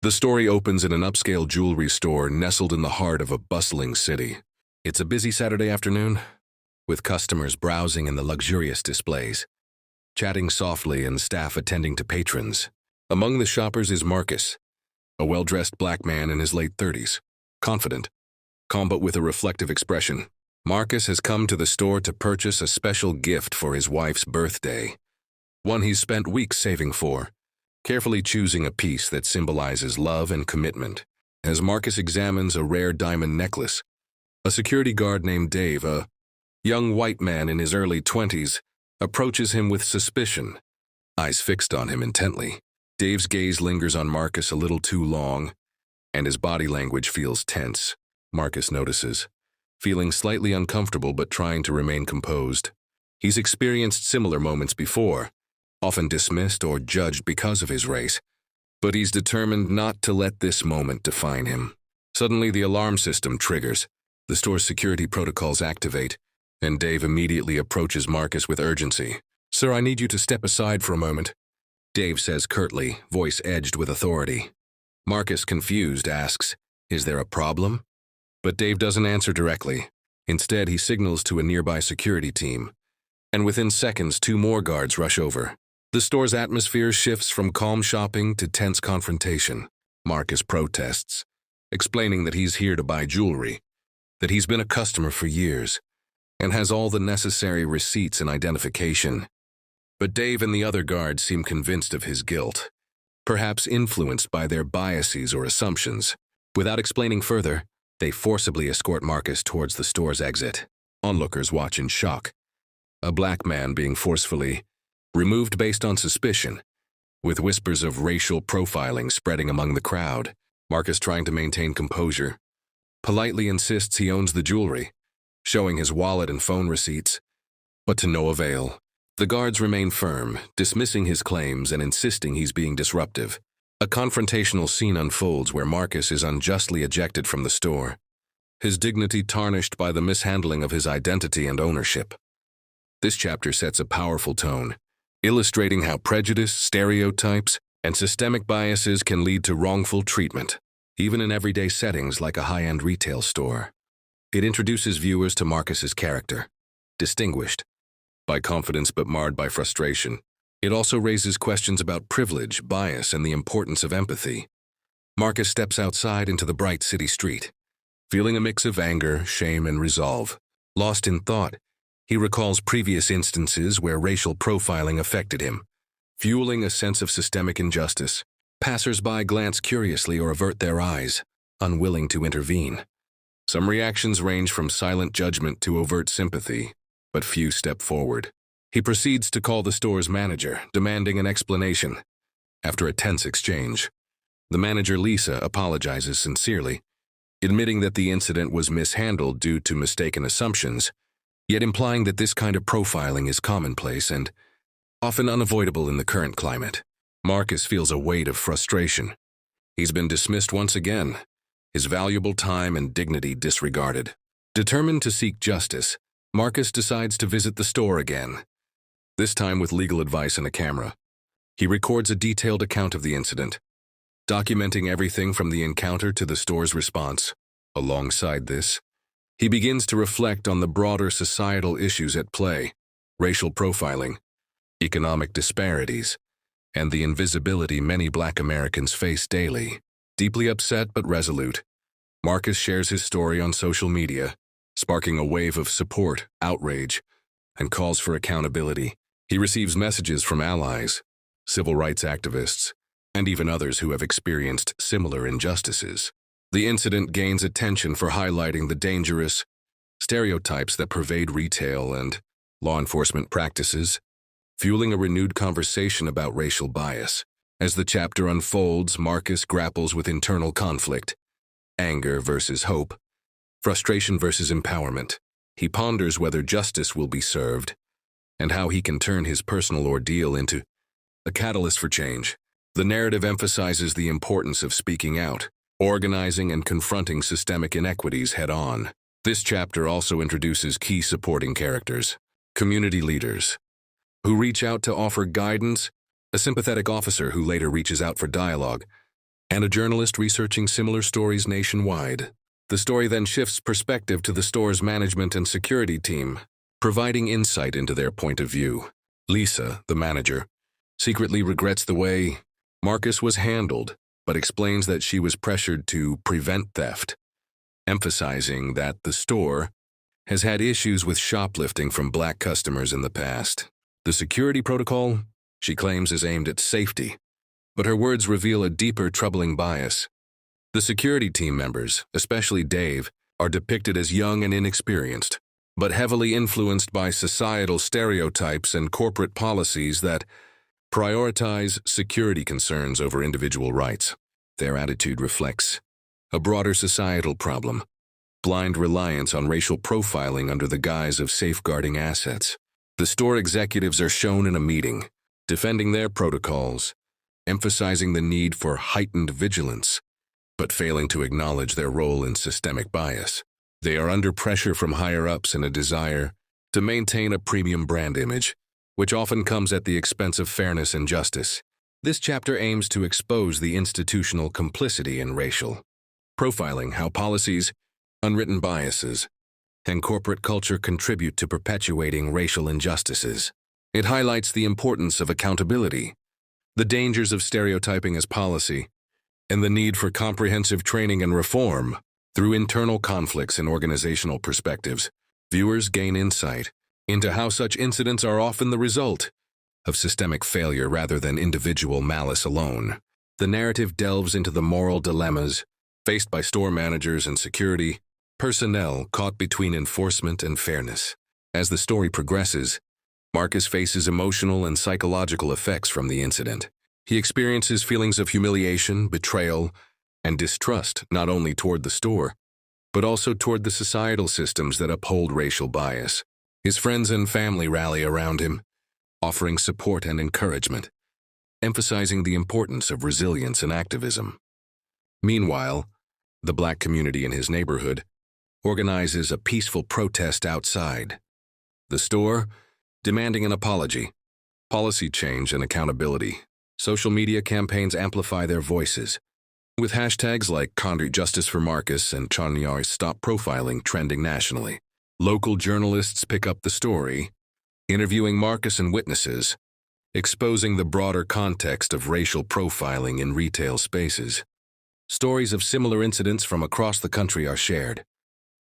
The story opens in an upscale jewelry store nestled in the heart of a bustling city. It's a busy Saturday afternoon, with customers browsing in the luxurious displays, chatting softly and staff attending to patrons. Among the shoppers is Marcus, a well-dressed black man in his late 30s, confident, calm but with a reflective expression. Marcus has come to the store to purchase a special gift for his wife's birthday, one he's spent weeks saving for, carefully choosing a piece that symbolizes love and commitment. As Marcus examines a rare diamond necklace, a security guard named Dave, a young white man in his early 20s, approaches him with suspicion, eyes fixed on him intently. Dave's gaze lingers on Marcus a little too long, and his body language feels tense. Marcus notices, feeling slightly uncomfortable but trying to remain composed. He's experienced similar moments before, often dismissed or judged because of his race, but he's determined not to let this moment define him. Suddenly, the alarm system triggers, the store's security protocols activate, and Dave immediately approaches Marcus with urgency. "Sir, I need you to step aside for a moment," Dave says curtly, voice edged with authority. Marcus, confused, asks, "Is there a problem?" But Dave doesn't answer directly. Instead, he signals to a nearby security team, and within seconds, 2 more guards rush over. The store's atmosphere shifts from calm shopping to tense confrontation. Marcus protests, explaining that he's here to buy jewelry, that he's been a customer for years, and has all the necessary receipts and identification. But Dave and the other guards seem convinced of his guilt, perhaps influenced by their biases or assumptions. Without explaining further, they forcibly escort Marcus towards the store's exit. Onlookers watch in shock, a black man being forcefully removed based on suspicion, with whispers of racial profiling spreading among the crowd. Marcus, trying to maintain composure, politely insists he owns the jewelry, showing his wallet and phone receipts, but to no avail. The guards remain firm, dismissing his claims and insisting he's being disruptive. A confrontational scene unfolds where Marcus is unjustly ejected from the store, his dignity tarnished by the mishandling of his identity and ownership. This chapter sets a powerful tone, illustrating how prejudice, stereotypes, and systemic biases can lead to wrongful treatment, even in everyday settings like a high-end retail store. It introduces viewers to Marcus's character, distinguished by confidence but marred by frustration. It also raises questions about privilege, bias, and the importance of empathy. Marcus steps outside into the bright city street, feeling a mix of anger, shame, and resolve. Lost in thought, he recalls previous instances where racial profiling affected him, fueling a sense of systemic injustice. Passers-by glance curiously or avert their eyes, unwilling to intervene. Some reactions range from silent judgment to overt sympathy, but few step forward. He proceeds to call the store's manager, demanding an explanation. After a tense exchange, the manager, Lisa, apologizes sincerely, admitting that the incident was mishandled due to mistaken assumptions, yet implying that this kind of profiling is commonplace and often unavoidable in the current climate. Marcus feels a weight of frustration. He's been dismissed once again, his valuable time and dignity disregarded. Determined to seek justice, Marcus decides to visit the store again, this time with legal advice and a camera. He records a detailed account of the incident, documenting everything from the encounter to the store's response. Alongside this, he begins to reflect on the broader societal issues at play: racial profiling, economic disparities, and the invisibility many Black Americans face daily. Deeply upset but resolute, Marcus shares his story on social media, sparking a wave of support, outrage, and calls for accountability. He receives messages from allies, civil rights activists, and even others who have experienced similar injustices. The incident gains attention for highlighting the dangerous stereotypes that pervade retail and law enforcement practices, fueling a renewed conversation about racial bias. As the chapter unfolds, Marcus grapples with internal conflict, anger versus hope, frustration versus empowerment. He ponders whether justice will be served, and how he can turn his personal ordeal into a catalyst for change. The narrative emphasizes the importance of speaking out, organizing, and confronting systemic inequities head-on. This chapter also introduces key supporting characters, community leaders, who reach out to offer guidance, a sympathetic officer who later reaches out for dialogue, and a journalist researching similar stories nationwide. The story then shifts perspective to the store's management and security team, providing insight into their point of view. Lisa, the manager, secretly regrets the way Marcus was handled, but explains that she was pressured to prevent theft, emphasizing that the store has had issues with shoplifting from black customers in the past. The security protocol, she claims, is aimed at safety, but her words reveal a deeper troubling bias. The security team members, especially Dave, are depicted as young and inexperienced, but heavily influenced by societal stereotypes and corporate policies that prioritize security concerns over individual rights. Their attitude reflects a broader societal problem: blind reliance on racial profiling under the guise of safeguarding assets. The store executives are shown in a meeting, defending their protocols, emphasizing the need for heightened vigilance, but failing to acknowledge their role in systemic bias. They are under pressure from higher-ups in a desire to maintain a premium brand image, which often comes at the expense of fairness and justice. This chapter aims to expose the institutional complicity in racial profiling, how policies, unwritten biases, and corporate culture contribute to perpetuating racial injustices. It highlights the importance of accountability, the dangers of stereotyping as policy, and the need for comprehensive training and reform. Through internal conflicts and organizational perspectives, viewers gain insight into how such incidents are often the result of systemic failure rather than individual malice alone. The narrative delves into the moral dilemmas faced by store managers and security personnel caught between enforcement and fairness. As the story progresses, Marcus faces emotional and psychological effects from the incident. He experiences feelings of humiliation, betrayal, and distrust not only toward the store, but also toward the societal systems that uphold racial bias. His friends and family rally around him, offering support and encouragement, emphasizing the importance of resilience and activism. Meanwhile, the black community in his neighborhood organizes a peaceful protest outside the store, demanding an apology, policy change, and accountability. Social media campaigns amplify their voices, with hashtags like Condor Justice for Marcus and Chanyar Stop Profiling trending nationally. Local journalists pick up the story, interviewing Marcus and witnesses, exposing the broader context of racial profiling in retail spaces. Stories of similar incidents from across the country are shared,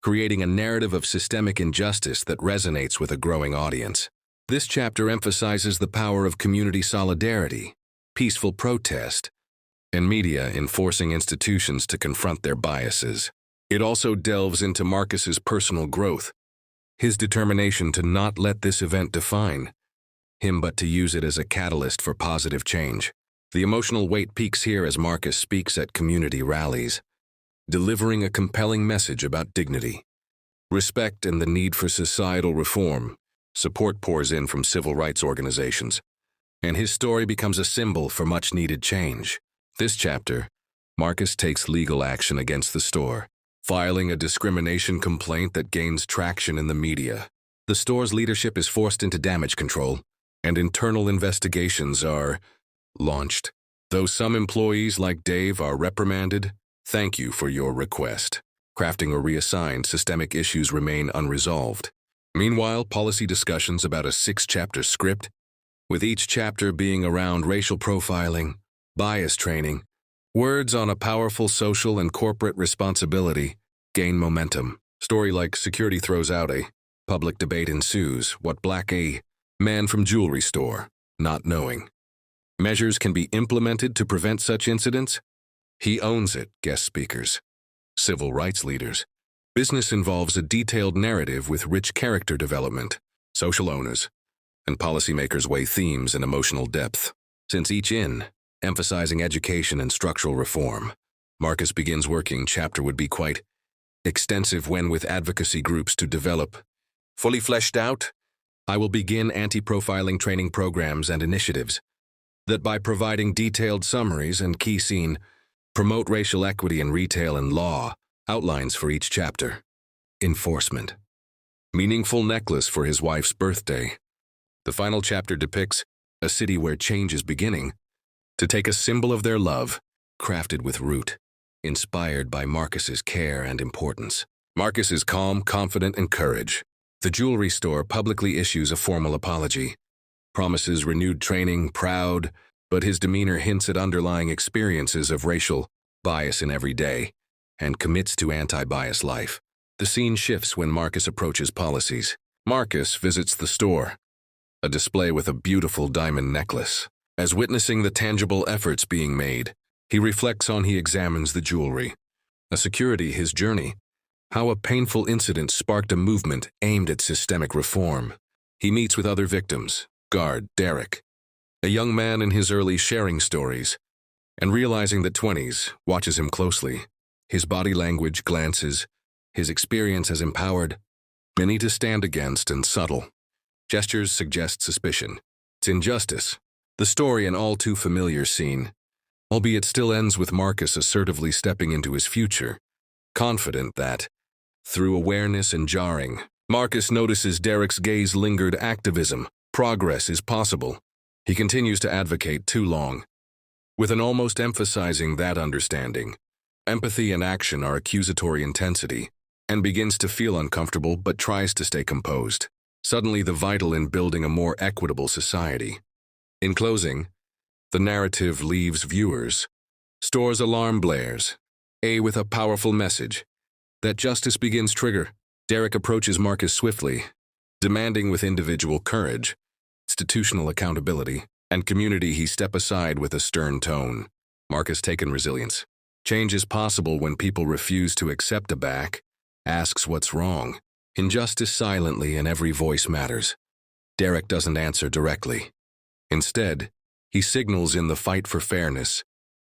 creating a narrative of systemic injustice that resonates with a growing audience. This chapter emphasizes the power of community solidarity, peaceful protest, and media enforcing institutions to confront their biases. It also delves into Marcus's personal growth, his determination to not let this event define him but to use it as a catalyst for positive change. The emotional weight peaks here as Marcus speaks at community rallies, delivering a compelling message about dignity, respect, and the need for societal reform. Support pours in from civil rights organizations, and his story becomes a symbol for much-needed change. This chapter, Marcus takes legal action against the store, filing a discrimination complaint that gains traction in the media. The store's leadership is forced into damage control, and internal investigations are launched. Though some employees like Dave are reprimanded, thank you for your request. Crafting or reassigned, systemic issues remain unresolved. Meanwhile, policy discussions about a 6-chapter script, with each chapter being around racial profiling, bias training, words on a powerful social and corporate responsibility, gain momentum. Story like Security throws out a public debate ensues. What black a man from jewelry store, not knowing. Measures can be implemented to prevent such incidents. He owns it, guest speakers. Civil rights leaders. Business involves a detailed narrative with rich character development. Social owners and policymakers weigh themes in emotional depth. Since each emphasizing education and structural reform, Marcus begins working chapter would be quite extensive when with advocacy groups to develop. Fully fleshed out, I will begin anti-profiling training programs and initiatives that by providing detailed summaries and key scene, promote racial equity in retail and law, outlines for each chapter. Enforcement. Meaningful necklace for his wife's birthday. The final chapter depicts a city where change is beginning to take a symbol of their love crafted with root, inspired by Marcus's care and importance. Marcus is calm, confident, and courage. The jewelry store publicly issues a formal apology, promises renewed training, proud, but his demeanor hints at underlying experiences of racial bias in every day, and commits to anti-bias life. The scene shifts when Marcus approaches policies. Marcus visits the store, a display with a beautiful diamond necklace. As witnessing the tangible efforts being made, he reflects on he examines the jewelry. A security his journey. How a painful incident sparked a movement aimed at systemic reform. He meets with other victims, guard Derek, a young man in his early sharing stories, and realizing that 20s, watches him closely. His body language, glances, his experience has empowered many to stand against and subtle. Gestures suggest suspicion. It's injustice. The story an all too familiar scene, albeit still ends with Marcus assertively stepping into his future, confident that, through awareness and jarring, Marcus notices Derek's gaze lingered activism. Progress is possible. He continues to advocate too long, with an almost emphasizing that understanding. Empathy and action are accusatory intensity, and begins to feel uncomfortable but tries to stay composed. Suddenly the vital in building a more equitable society. In closing, the narrative leaves viewers. Store's alarm blares, with a powerful message. That justice begins trigger. Derek approaches Marcus swiftly, demanding with individual courage, institutional accountability, and community he step aside with a stern tone. Marcus taken resilience. Change is possible when people refuse to accept a back, asks what's wrong. Injustice silently and every voice matters. Derek doesn't answer directly. Instead, he signals in the fight for fairness,